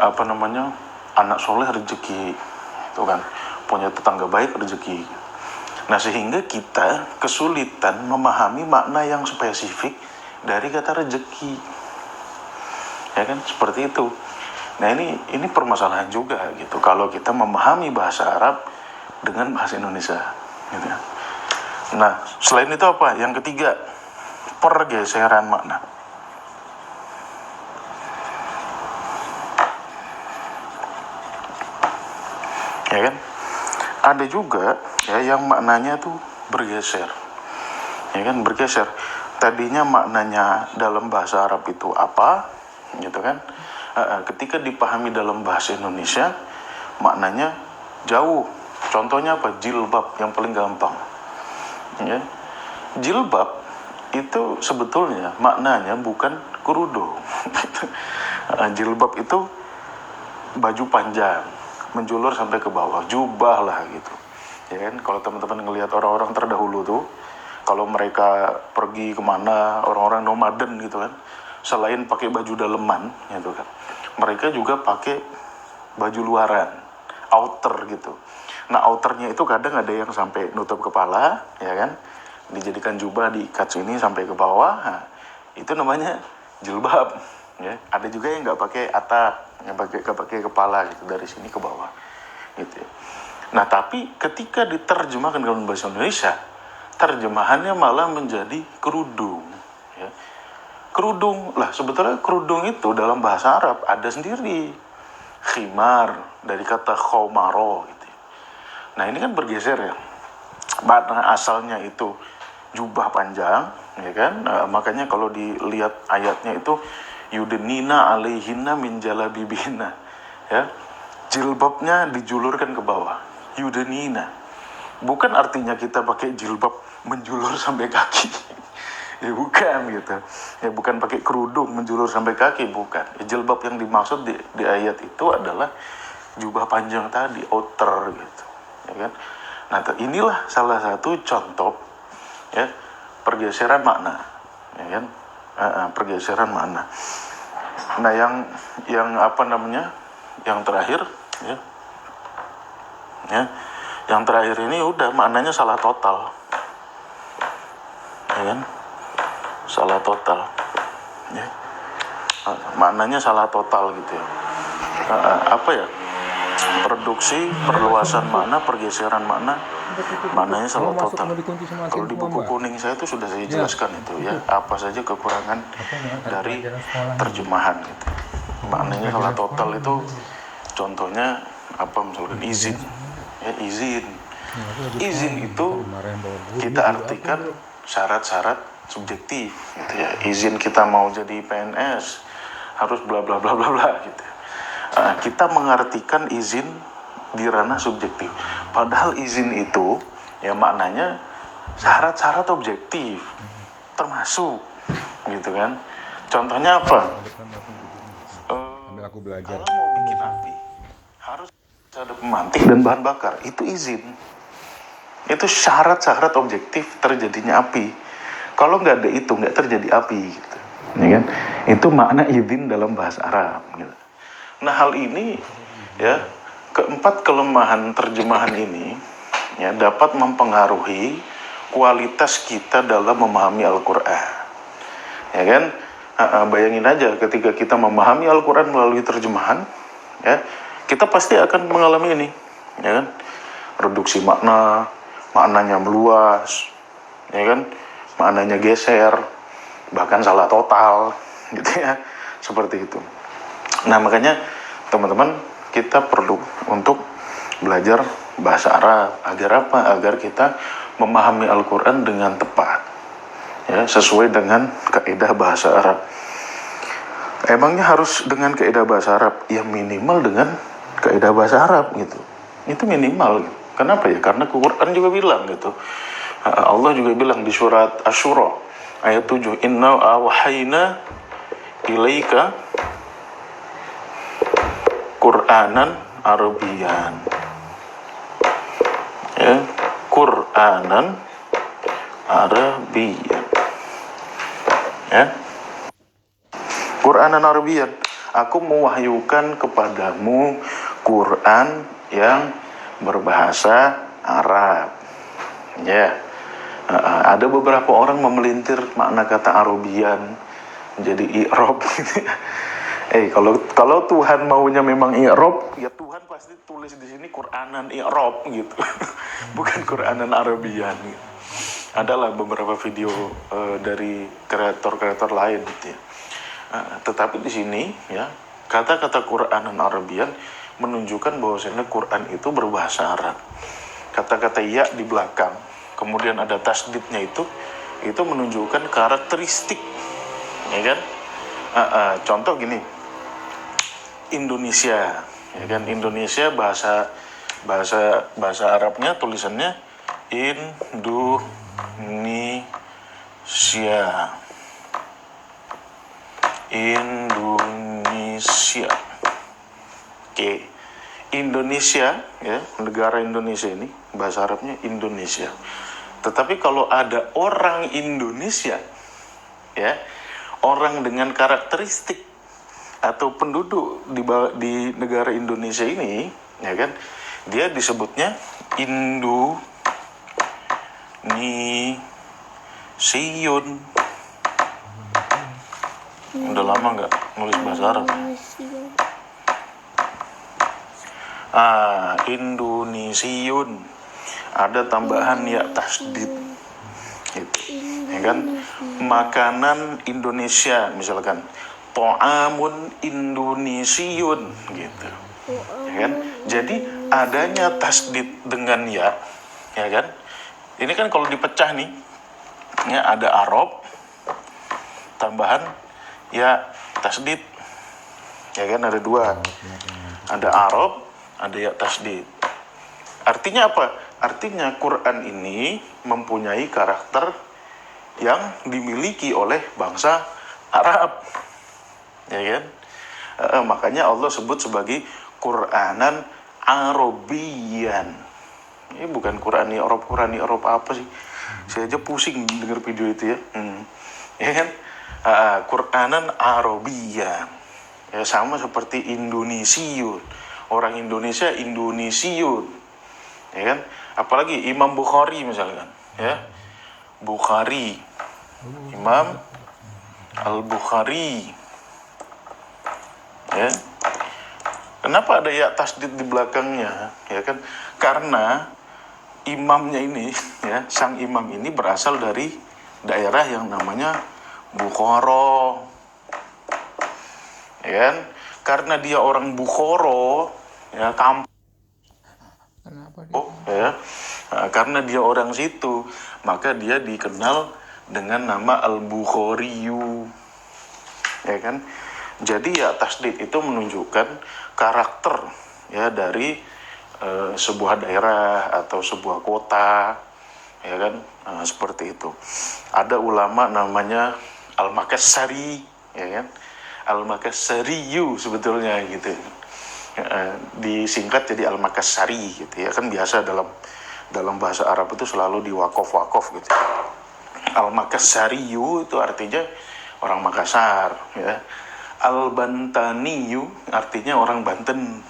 apa namanya, anak soleh rezeki, itu kan, punya tetangga baik rezeki. Nah, sehingga kita kesulitan memahami makna yang spesifik dari kata rezeki, ya kan, seperti itu. Nah, ini permasalahan juga gitu kalau kita memahami bahasa Arab dengan bahasa Indonesia, gitu ya. Nah, selain itu apa? Yang ketiga, pergeseran makna. Ya kan? Ada juga ya yang maknanya tuh bergeser. Ya kan, bergeser. Tadinya maknanya dalam bahasa Arab itu apa? Gitu kan? Ketika dipahami dalam bahasa Indonesia, maknanya jauh. Contohnya apa? Jilbab yang paling gampang. Ya. Jilbab itu sebetulnya maknanya bukan kerudung. Jilbab itu baju panjang, menjulur sampai ke bawah, jubah lah gitu. Ya kan, kalau teman-teman ngelihat orang-orang terdahulu tuh, kalau mereka pergi kemana, orang-orang nomaden gitu kan, selain pakai baju daleman gitu kan, mereka juga pakai baju luaran, outer gitu. Nah, outernya itu kadang ada yang sampai nutup kepala, ya kan, dijadikan jubah, diikat sini sampai ke bawah. Nah, itu namanya jilbab. Ya, ada juga yang nggak pakai atap, yang pakai kepala gitu, dari sini ke bawah gitu ya. Nah, tapi ketika diterjemahkan dalam bahasa Indonesia, terjemahannya malah menjadi kerudung ya. Kerudung lah, sebetulnya kerudung itu dalam bahasa Arab ada sendiri, khimar, dari kata khomaro gitu ya. Nah, ini kan bergeser ya, makna asalnya itu jubah panjang ya kan. Makanya kalau dilihat ayatnya itu yudnina alaihinna min jalabibina ya, jilbabnya dijulurkan ke bawah, yudnina. Bukan artinya kita pakai jilbab menjulur sampai kaki. Ya bukan gitu. Ya bukan pakai kerudung menjulur sampai kaki, bukan. Ya, jilbab yang dimaksud di ayat itu adalah jubah panjang tadi, outer gitu. Ya kan? Nah, inilah salah satu contoh ya pergeseran makna, ya kan? Pergeseran makna. Nah, yang apa namanya? Yang terakhir ya. Ya. Yang terakhir ini udah maknanya salah total. Ya kan? Salah total. Ya. Maknanya salah total gitu ya. Apa ya? Produksi, perluasan makna, pergeseran makna, maknanya salah total. Kalau di buku kuning saya itu sudah saya jelaskan itu ya, apa saja kekurangan dari terjemahan gitu. Maknanya salah total itu contohnya apa, misalkan izin ya, izin itu kita artikan syarat-syarat subjektif gitu ya. Izin kita mau jadi PNS harus bla bla bla bla bla gitu. Kita mengartikan izin di ranah subjektif, padahal izin itu ya maknanya syarat-syarat objektif termasuk gitu kan. Contohnya apa? Aku belajar. Kalau mau bikin api harus ada pemantik dan bahan bakar, itu izin. Itu syarat-syarat objektif terjadinya api. Kalau nggak ada itu, nggak terjadi api gitu. Ya kan? Itu makna izin dalam bahasa Arab gitu. Nah, hal ini ya, keempat kelemahan terjemahan ini ya dapat mempengaruhi kualitas kita dalam memahami Al-Quran. Ya kan? Bayangin aja ketika kita memahami Al-Quran melalui terjemahan, ya, kita pasti akan mengalami ini, ya kan? Reduksi makna, maknanya meluas, ya kan? Maknanya geser, bahkan salah total, gitu ya, seperti itu. Nah, makanya teman-teman, kita perlu untuk belajar bahasa Arab. Agar apa? Agar kita memahami Al-Quran dengan tepat, ya, sesuai dengan kaidah bahasa Arab. Emangnya harus dengan kaidah bahasa Arab? Ya minimal dengan kaidah bahasa Arab gitu. Itu minimal. Kenapa ya? Karena Quran juga bilang gitu. Allah juga bilang di surat Asy-Syura ayat 7, inna awhayna ilaika Qur'anan Arabian. Ya, Qur'anan Arabian. Ya. Qur'anan Arabian. Aku mewahyukan kepadamu Quran yang berbahasa Arab. Ya, ada beberapa orang memelintir makna kata Arabian menjadi i'rab. Kalau Tuhan maunya memang i'rab, ya Tuhan pasti tulis di sini Quranan i'rab gitu. Bukan Quranan Arabian gitu. Adalah beberapa video dari kreator-kreator lain gitu ya. Tetapi di sini ya, kata-kata Quranan Arabian menunjukkan bahwasanya Quran itu berbahasa Arab. Kata-kata ya di belakang, kemudian ada tasdidnya itu menunjukkan karakteristik, ya kan? Contoh gini, Indonesia, ya kan? Indonesia bahasa Arabnya tulisannya Indonesia. Oke. Indonesia, ya, negara Indonesia ini bahasa Arabnya Indonesia. Tetapi kalau ada orang Indonesia, ya, orang dengan karakteristik atau penduduk di negara Indonesia ini, ya kan, dia disebutnya Indonesiun. Udah lama nggak nulis bahasa Arab. Indonesiun. Ada tambahan ya tasdid. Gitu. Ya kan? Makanan Indonesia misalkan. To'amun Indonesiun gitu. Ya kan? Jadi adanya tasdid dengan ya kan? Ini kan kalau dipecah nih, ya ada Arab tambahan ya tasdid. Ya kan, ada dua. Ada Arab, ada ya tasdid. Artinya apa? Artinya Quran ini mempunyai karakter yang dimiliki oleh bangsa Arab. Ya kan? Makanya Allah sebut sebagai Quranan Arabian. Ini bukan Qurani Arab apa sih? Saya aja pusing dengar video itu ya. Ya kan? Quranan Arabian. Ya, sama seperti Indonesiun. Orang Indonesia Indonesiun. Ya kan? Apalagi Imam Bukhari misalkan, ya. Bukhari. Imam Al-Bukhari. Ya. Kenapa ada ya tasdid di belakangnya? Ya kan? Karena imamnya ini, ya, sang imam ini berasal dari daerah yang namanya Bukhara. Ya kan? Karena dia orang Bukhara, ya, ya. Karena dia orang situ, maka dia dikenal dengan nama Al-Bukhariyu. Ya kan? Jadi ya tasdid itu menunjukkan karakter, ya, dari sebuah daerah atau sebuah kota, ya kan, seperti itu. Ada ulama namanya Al-Makassari, ya kan, Al-Makassariyu sebetulnya gitu, disingkat jadi Al-Makassari gitu ya kan. Biasa dalam bahasa Arab itu selalu diwakof gitu. Al-Makassariyu itu artinya orang Makassar, ya. Al-Bantaniyu artinya orang Banten.